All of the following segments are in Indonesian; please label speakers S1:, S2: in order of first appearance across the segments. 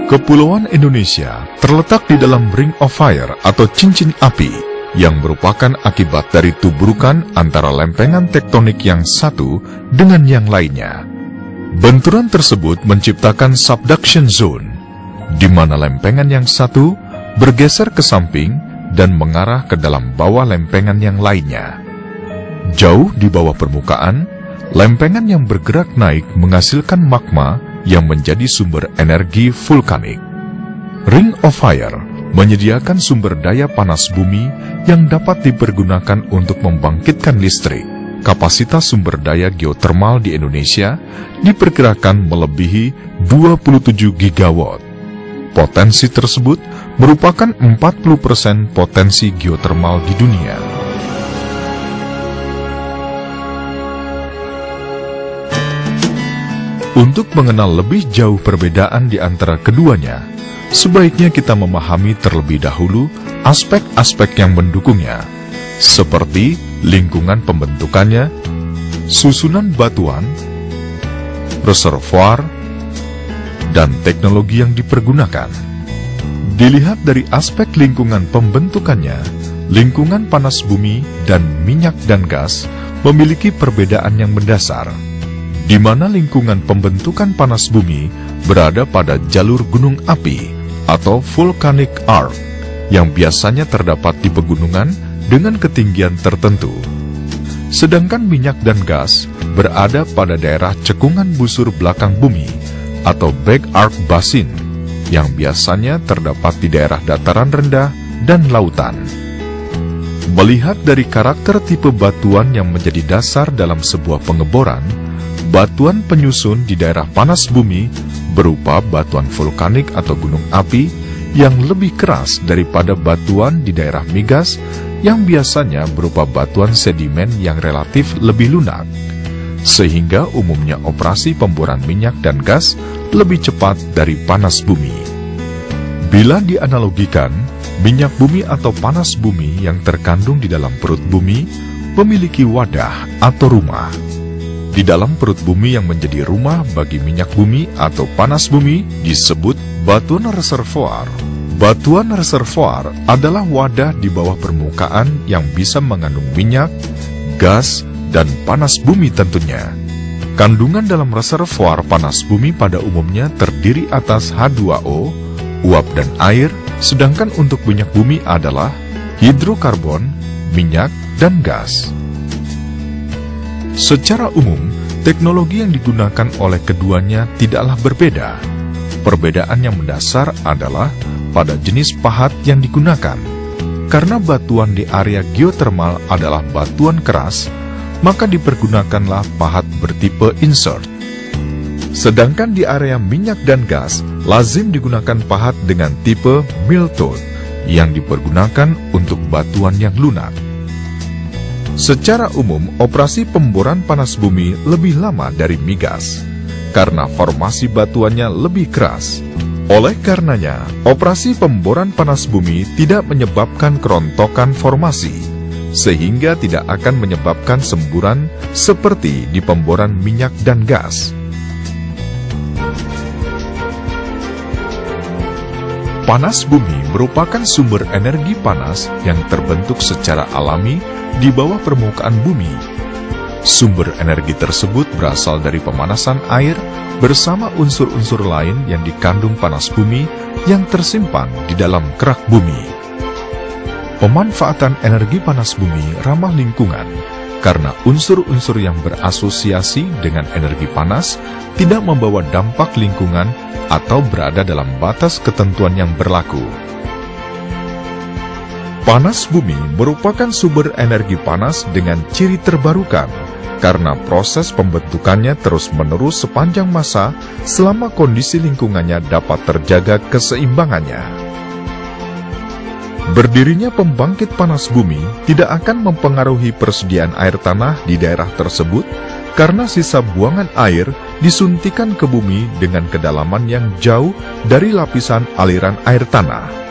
S1: Kepulauan Indonesia terletak di dalam Ring of Fire atau cincin api yang merupakan akibat dari tubrukan antara lempengan tektonik yang satu dengan yang lainnya. Benturan tersebut menciptakan subduction zone, di mana lempengan yang satu bergeser ke samping dan mengarah ke dalam bawah lempengan yang lainnya. Jauh di bawah permukaan, lempengan yang bergerak naik menghasilkan magma yang menjadi sumber energi vulkanik. Ring of Fire menyediakan sumber daya panas bumi yang dapat dipergunakan untuk membangkitkan listrik. Kapasitas sumber daya geotermal di Indonesia diperkirakan melebihi 27 gigawatt. Potensi tersebut merupakan 40% potensi geotermal di dunia. Untuk mengenal lebih jauh perbedaan di antara keduanya, sebaiknya kita memahami terlebih dahulu aspek-aspek yang mendukungnya, seperti lingkungan pembentukannya, susunan batuan, reservoir, dan teknologi yang dipergunakan. Dilihat dari aspek lingkungan pembentukannya, lingkungan panas bumi dan minyak dan gas memiliki perbedaan yang mendasar, di mana lingkungan pembentukan panas bumi berada pada jalur gunung api atau volcanic arc yang biasanya terdapat di pegunungan dengan ketinggian tertentu. Sedangkan minyak dan gas berada pada daerah cekungan busur belakang bumi atau back arc basin yang biasanya terdapat di daerah dataran rendah dan lautan. Melihat dari karakter tipe batuan yang menjadi dasar dalam sebuah pengeboran, batuan penyusun di daerah panas bumi berupa batuan vulkanik atau gunung api yang lebih keras daripada batuan di daerah migas yang biasanya berupa batuan sedimen yang relatif lebih lunak, sehingga umumnya operasi pemboran minyak dan gas lebih cepat dari panas bumi. Bila dianalogikan, minyak bumi atau panas bumi yang terkandung di dalam perut bumi memiliki wadah atau rumah. Di dalam perut bumi yang menjadi rumah bagi minyak bumi atau panas bumi disebut batuan reservoir. Batuan reservoir adalah wadah di bawah permukaan yang bisa mengandung minyak, gas, dan panas bumi tentunya. Kandungan dalam reservoir panas bumi pada umumnya terdiri atas H2O, uap dan air, sedangkan untuk minyak bumi adalah hidrokarbon, minyak, dan gas. Secara umum, teknologi yang digunakan oleh keduanya tidaklah berbeda. Perbedaan yang mendasar adalah pada jenis pahat yang digunakan. Karena batuan di area geotermal adalah batuan keras, maka dipergunakanlah pahat bertipe insert. Sedangkan di area minyak dan gas, lazim digunakan pahat dengan tipe Miltone yang dipergunakan untuk batuan yang lunak. Secara umum, operasi pemboran panas bumi lebih lama dari migas, karena formasi batuannya lebih keras. Oleh karenanya, operasi pemboran panas bumi tidak menyebabkan kerontokan formasi, sehingga tidak akan menyebabkan semburan seperti di pemboran minyak dan gas. Panas bumi merupakan sumber energi panas yang terbentuk secara alami di bawah permukaan bumi. Sumber energi tersebut berasal dari pemanasan air bersama unsur-unsur lain yang dikandung panas bumi yang tersimpan di dalam kerak bumi. Pemanfaatan energi panas bumi ramah lingkungan karena unsur-unsur yang berasosiasi dengan energi panas tidak membawa dampak lingkungan atau berada dalam batas ketentuan yang berlaku. Panas bumi merupakan sumber energi panas dengan ciri terbarukan karena proses pembentukannya terus-menerus sepanjang masa selama kondisi lingkungannya dapat terjaga keseimbangannya. Berdirinya pembangkit panas bumi tidak akan mempengaruhi persediaan air tanah di daerah tersebut karena sisa buangan air disuntikan ke bumi dengan kedalaman yang jauh dari lapisan aliran air tanah.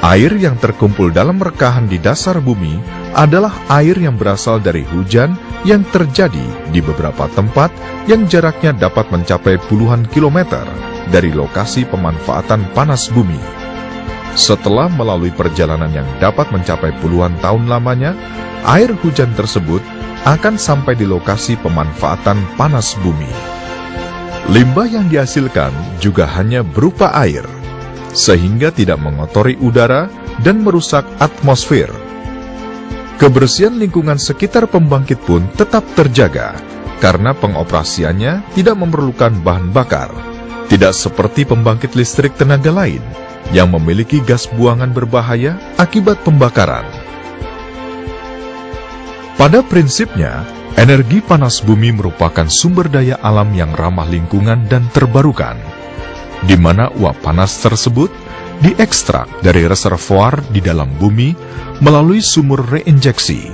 S1: Air yang terkumpul dalam rekahan di dasar bumi adalah air yang berasal dari hujan yang terjadi di beberapa tempat yang jaraknya dapat mencapai puluhan kilometer dari lokasi pemanfaatan panas bumi. Setelah melalui perjalanan yang dapat mencapai puluhan tahun lamanya, air hujan tersebut akan sampai di lokasi pemanfaatan panas bumi. Limbah yang dihasilkan juga hanya berupa air, sehingga tidak mengotori udara dan merusak atmosfer. Kebersihan lingkungan sekitar pembangkit pun tetap terjaga, karena pengoperasiannya tidak memerlukan bahan bakar, tidak seperti pembangkit listrik tenaga lain yang memiliki gas buangan berbahaya akibat pembakaran. Pada prinsipnya, energi panas bumi merupakan sumber daya alam yang ramah lingkungan dan terbarukan, di mana uap panas tersebut diekstrak dari reservoir di dalam bumi melalui sumur reinjeksi,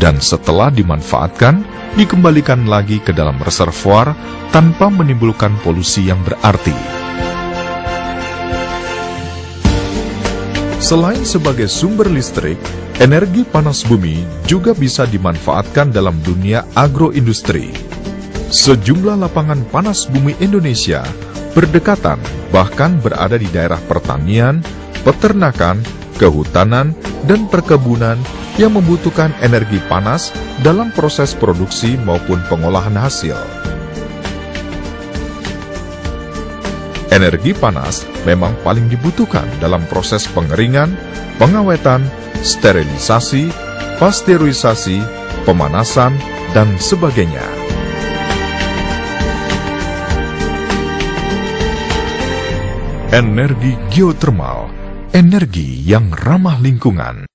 S1: dan setelah dimanfaatkan, dikembalikan lagi ke dalam reservoir tanpa menimbulkan polusi yang berarti. Selain sebagai sumber listrik, energi panas bumi juga bisa dimanfaatkan dalam dunia agroindustri. Sejumlah lapangan panas bumi Indonesia berdekatan, bahkan berada di daerah pertanian, peternakan, kehutanan, dan perkebunan yang membutuhkan energi panas dalam proses produksi maupun pengolahan hasil. Energi panas memang paling dibutuhkan dalam proses pengeringan, pengawetan, sterilisasi, pasteurisasi, pemanasan, dan sebagainya. Energi geotermal, energi yang ramah lingkungan.